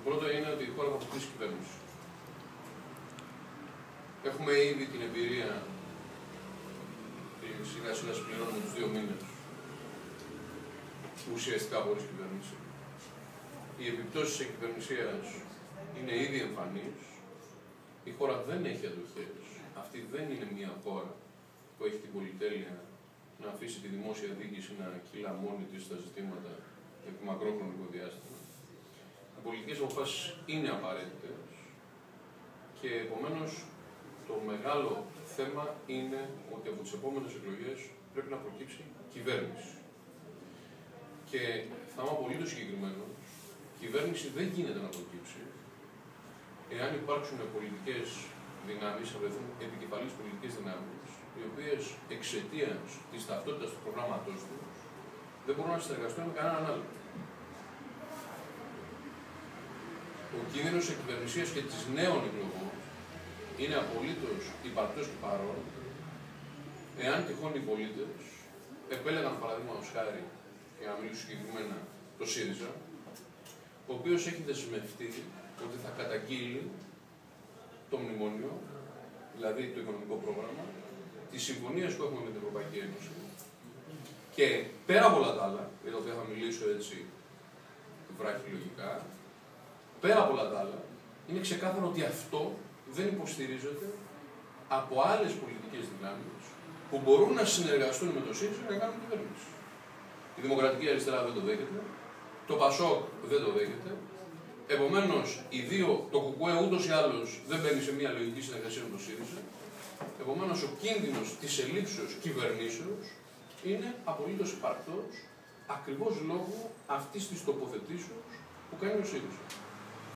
πρώτο είναι ότι η χώρα θα αποκτήσει κυβέρνηση. Έχουμε ήδη την εμπειρία σιγά σιγά συμπληρώνουμε τους 2 μήνες ουσιαστικά χωρίς κυβέρνηση. Οι επιπτώσεις της κυβερνησίας είναι ήδη εμφανείς. Η χώρα δεν έχει αντοχές. Αυτή δεν είναι μια χώρα που έχει την πολυτέλεια να αφήσει τη δημόσια διοίκηση να κυλά μόνη της στα ζητήματα επί μακρόχρονο διάστημα. Οι πολιτικές αποφάσεις είναι απαραίτητες και επομένως το μεγάλο θέμα είναι ότι από τις επόμενες εκλογές πρέπει να προκύψει κυβέρνηση. Και θα είμαι απολύτως συγκεκριμένος, κυβέρνηση δεν γίνεται να προκύψει εάν υπάρξουν πολιτικές δυνάμεις, θα βρεθούν επικεφαλείς πολιτικές δυνάμεις, οι οποίες εξαιτίας της ταυτότητας του προγράμματός τους δεν μπορούν να συνεργαστούν με κανέναν άλλο. Ο κίνδυνος της κυβερνησίας και της νέων εκλογών είναι απολύτως υπαρκτός και παρόν, εάν τυχόν οι πολίτες επέλεγαν παραδείγματος χάρη, για να μιλήσω συγκεκριμένα, το ΣΥΡΙΖΑ, ο οποίος έχει δεσμευτεί ότι θα καταγγείλει το μνημόνιο, δηλαδή το οικονομικό πρόγραμμα, τις συμφωνίες που έχουμε με την Ευρωπαϊκή Ένωση και πέρα από όλα τα άλλα, για τα οποία θα μιλήσω έτσι βραχυλογικά, πέρα από όλα τα άλλα, είναι ξεκάθαρο ότι αυτό δεν υποστηρίζεται από άλλες πολιτικές δυνάμεις που μπορούν να συνεργαστούν με το ΣΥΡΙΖΑ για να κάνουν κυβέρνηση. Η Δημοκρατική Αριστερά δεν το δέχεται, το ΠΑΣΟΚ δεν το δέχεται. Επομένως, το ΚΚΕ ούτως ή άλλως δεν μπαίνει σε μια λογική συνεργασία με το ΣΥΡΙΖΑ. Επομένως, ο κίνδυνος της ελλείψεως κυβερνήσεως είναι απολύτως υπαρκτός ακριβώς λόγω αυτής της τοποθετήσεως που κάνει ο ΣΥΡΙΖΑ.